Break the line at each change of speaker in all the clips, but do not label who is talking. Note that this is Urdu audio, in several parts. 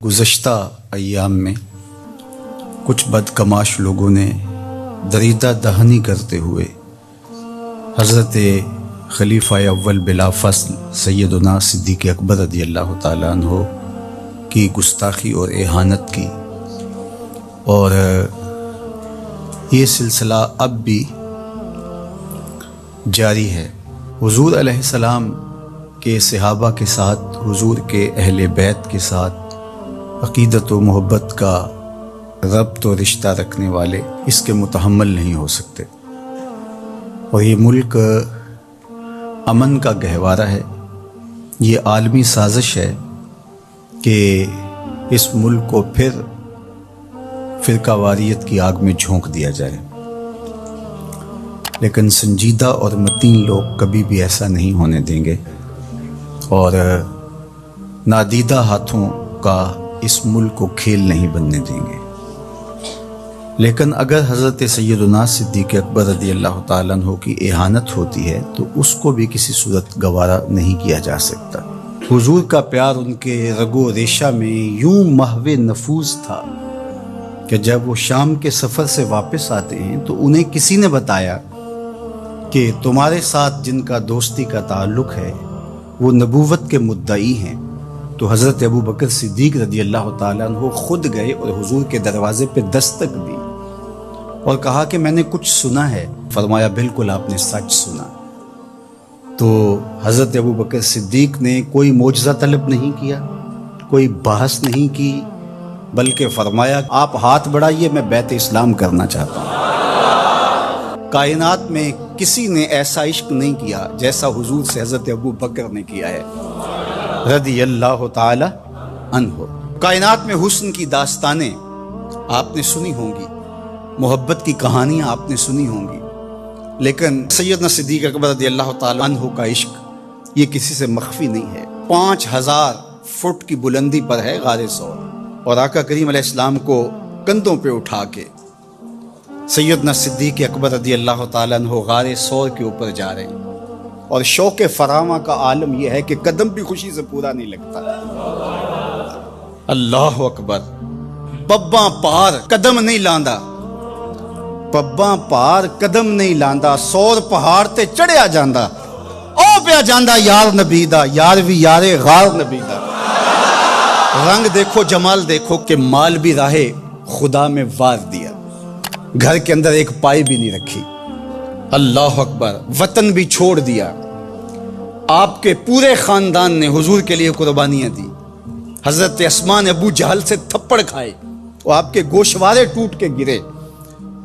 گزشتہ ایام میں کچھ بدکماش لوگوں نے دریدہ دہنی کرتے ہوئے حضرت خلیفہ اول بلا فصل سیدنا صدیق اکبر رضی اللہ تعالیٰ عنہ کی گستاخی اور اہانت کی، اور یہ سلسلہ اب بھی جاری ہے۔ حضور علیہ السلام کے صحابہ کے ساتھ، حضور کے اہل بیت کے ساتھ عقیدت و محبت کا ربط و رشتہ رکھنے والے اس کے متحمل نہیں ہو سکتے، اور یہ ملک امن کا گہوارہ ہے۔ یہ عالمی سازش ہے کہ اس ملک کو پھر فرقہ واریت کی آگ میں جھونک دیا جائے، لیکن سنجیدہ اور متین لوگ کبھی بھی ایسا نہیں ہونے دیں گے، اور نادیدہ ہاتھوں کا اس ملک کو کھیل نہیں بننے دیں گے۔ لیکن اگر حضرت سیدنا صدیق اکبر رضی اللہ تعالیٰ عنہ کی اہانت ہوتی ہے تو اس کو بھی کسی صورت گوارا نہیں کیا جا سکتا۔ حضور کا پیار ان کے رگ و ریشہ میں یوں محو نفوذ تھا کہ جب وہ شام کے سفر سے واپس آتے ہیں تو انہیں کسی نے بتایا کہ تمہارے ساتھ جن کا دوستی کا تعلق ہے وہ نبوت کے مدعی ہیں۔ تو حضرت ابو بکر صدیق رضی اللہ تعالیٰ عنہ خود گئے اور حضور کے دروازے پہ دستک دی اور کہا کہ میں نے کچھ سنا ہے۔ فرمایا بالکل آپ نے سچ سنا۔ تو حضرت ابو بکر صدیق نے کوئی معجزہ طلب نہیں کیا، کوئی بحث نہیں کی، بلکہ فرمایا آپ ہاتھ بڑھائیے، میں بیعت اسلام کرنا چاہتا ہوں۔ کائنات میں کسی نے ایسا عشق نہیں کیا جیسا حضور سے حضرت ابو بکر نے کیا ہے رضی اللہ تعالی عنہ۔ کائنات میں حسن کی داستانیں آپ نے سنی ہوں گی، محبت کی کہانیاں آپ نے سنی ہوں گی، لیکن سیدنا صدیق اکبر رضی اللہ تعالی عنہ کا عشق یہ کسی سے مخفی نہیں ہے۔ 5000 فٹ کی بلندی پر ہے غار ثور، اور آقا کریم علیہ السلام کو کندھوں پہ اٹھا کے سیدنا صدیق اکبر رضی اللہ تعالی عنہ غار ثور کے اوپر جا رہے ہیں، اور شوق فراواں کا عالم یہ ہے کہ قدم بھی خوشی سے پورا نہیں لگتا۔ اللہ اکبر۔ پباں پار قدم نہیں لاندا، پباں پار قدم نہیں لاندا، سور پہاڑ تے چڑھیا جاندا، او پیا جاندا یار نبی دا، یار بھی یارے غار نبی دا۔ رنگ دیکھو جمال دیکھو کہ مال بھی راہ خدا میں وار دیا، گھر کے اندر ایک پائی بھی نہیں رکھی۔ اللہ اکبر۔ وطن بھی چھوڑ دیا۔ آپ کے پورے خاندان نے حضور کے لیے قربانیاں دی۔ حضرت اسماء نے ابو جہل سے تھپڑ کھائے، وہ آپ کے گوشوارے ٹوٹ کے گرے،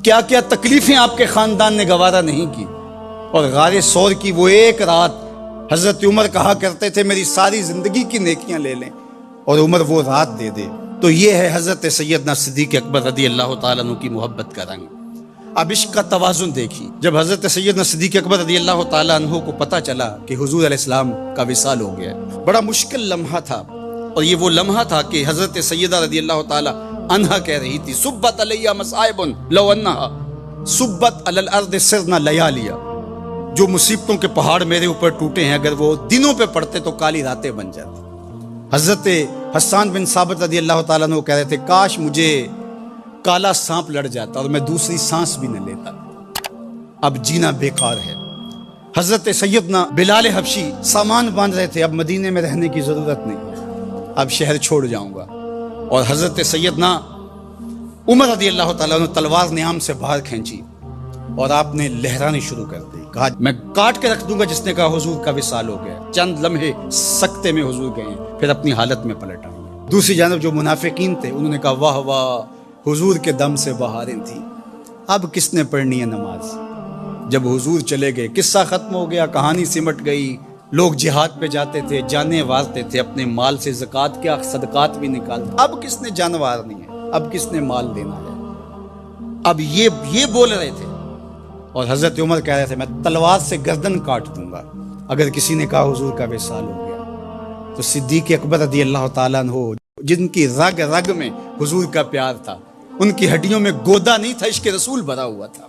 کیا کیا تکلیفیں آپ کے خاندان نے گوارا نہیں کی۔ اور غار ثور کی وہ ایک رات حضرت عمر کہا کرتے تھے میری ساری زندگی کی نیکیاں لے لیں اور عمر وہ رات دے دے۔ تو یہ ہے حضرت سیدنا صدیق اکبر رضی اللہ تعالیٰ عنہ کی محبت کا رنگ۔ اب عشق کا توازن دیکھی۔ جب حضرت سیدنا صدیق اکبر رضی اللہ تعالیٰ عنہ کو پتہ چلا کہ حضور علیہ السلام کا وصال ہو گیا، بڑا مشکل لمحہ تھا، اور یہ وہ لمحہ تھا کہ حضرت سیدہ رضی اللہ تعالیٰ عنہا کہہ رہی تھی صبت علیہ مصائب لو انہا صبت علی الارض سرنا لیالیا، جو مصیبتوں کے پہاڑ میرے اوپر ٹوٹے ہیں اگر وہ دنوں پہ پڑتے تو کالی راتیں بن جاتی۔ حضرت حسان بن ثابت رضی اللہ تعالیٰ عنہ کہہ رہے تھے کاش مجھے کالا سانپ لڑ جاتا اور میں دوسری سانس بھی نہ لیتا، اب جینا بیکار ہے۔ حضرت سیدنا بلال حبشی سامان باندھ رہے تھے، اب مدینے میں رہنے کی ضرورت نہیں، اب شہر چھوڑ جاؤں گا۔ اور حضرت سیدنا عمر رضی اللہ تعالیٰ عنہ تلوار نیام سے باہر کھینچی اور آپ نے لہرانی شروع کر دی، کہا میں کاٹ کے رکھ دوں گا جس نے کہا حضور کا وصال ہو گیا۔ چند لمحے سکتے میں حضور گئے، پھر اپنی حالت میں پلٹ آئے۔ دوسری جانب جو منافقین تھے انہوں نے کہا واہ واہ حضور کے دم سے بہاریں تھیں، اب کس نے پڑھنی ہے نماز۔ جب حضور چلے گئے قصہ ختم ہو گیا، کہانی سمٹ گئی، لوگ جہاد پہ جاتے تھے، جانیں وارتے تھے، اپنے مال سے زکوٰۃ کیا صدقات بھی نکالتے، اب کس نے جان وارنی ہے، اب کس نے مال دینا ہے۔ اب یہ بول رہے تھے، اور حضرت عمر کہہ رہے تھے میں تلوار سے گردن کاٹ دوں گا اگر کسی نے کہا حضور کا وصال ہو گیا۔ تو صدیق اکبر رضی اللہ تعالیٰ عنہ جن کی رگ رگ میں حضور کا پیار تھا، ان کی ہڈیوں میں گودا نہیں تھا، عشق رسول بھرا ہوا تھا،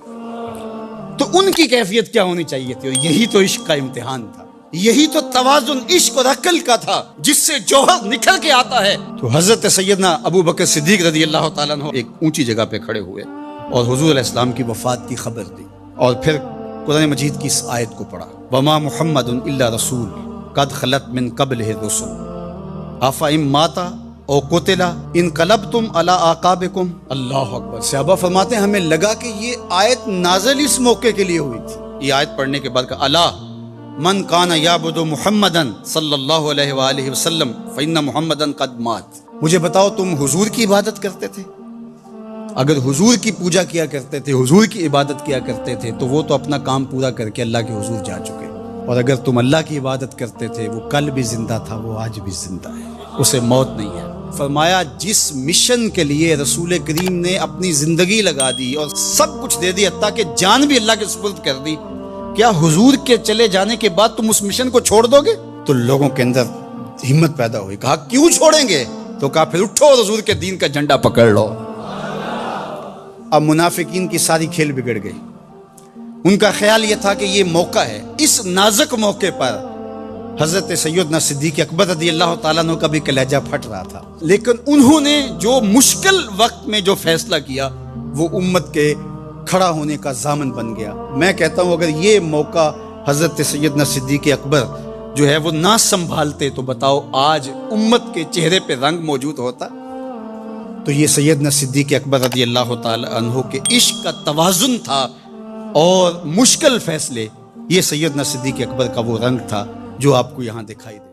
تو ان کی کیفیت کیا ہونی چاہیے تھی، اور یہی تو عشق کا امتحان تھا۔ یہی تو توازن عشق اور عقل کا تھا جس سے جوہر نکل کے آتا ہے۔ تو حضرت سیدنا ابو بکر صدیق رضی اللہ تعالیٰ عنہ ایک اونچی جگہ پہ کھڑے ہوئے اور حضور علیہ السلام کی وفات کی خبر دی، اور پھر قرآن مجید کی اس آیت کو پڑھا، وما محمد الا رسول قد خلت من قبلہ الرسل افإن مات او قتل انقلبتم علی اعقابکم۔ اللہ اکبر۔ صحابہ فرماتے ہیں ہمیں لگا کہ یہ آیت نازل اس موقع کے لیے ہوئی تھی۔ یہ آیت پڑھنے کے بعد کہا الا من کان یعبد محمدا صلی اللہ علیہ وآلہ وسلم فإن محمدا قد مات۔ مجھے بتاؤ تم حضور کی عبادت کرتے تھے؟ اگر حضور کی پوجا کیا کرتے تھے، حضور کی عبادت کیا کرتے تھے، تو وہ تو اپنا کام پورا کر کے اللہ کے حضور جا چکے، اور اگر تم اللہ کی عبادت کرتے تھے وہ کل بھی زندہ تھا، وہ آج بھی زندہ ہے، اسے موت نہیں ہے۔ فرمایا جس مشن کے لیے رسول کریم نے اپنی زندگی لگا دی اور سب کچھ دے دی، حتیٰ کہ جان بھی اللہ کے سپرد کر دی، کیا حضور کے چلے جانے کے بعد تم اس مشن کو چھوڑ دو گے؟ تو لوگوں کے اندر ہمت پیدا ہوئی، کہا کیوں چھوڑیں گے؟ تو کہا پھر اٹھو اور حضور کے دین کا جھنڈا پکڑ لو۔ اب منافقین کی ساری کھیل بگڑ گئی، ان کا خیال یہ تھا کہ یہ موقع ہے، اس نازک موقع پر حضرت سیدنا صدیق اکبر رضی اللہ تعالیٰ عنہ کا بھی کلیجہ پھٹ رہا تھا، لیکن انہوں نے جو مشکل وقت میں جو فیصلہ کیا وہ امت کے کھڑا ہونے کا ضامن بن گیا۔ میں کہتا ہوں اگر یہ موقع حضرت سیدنا صدیق اکبر جو ہے وہ نہ سنبھالتے تو بتاؤ آج امت کے چہرے پہ رنگ موجود ہوتا؟ تو یہ سیدنا صدیق اکبر رضی اللہ تعالی عنہ کے عشق کا توازن تھا، اور مشکل فیصلے، یہ سیدنا صدیق اکبر کا وہ رنگ تھا جو آپ کو یہاں دکھائی دے۔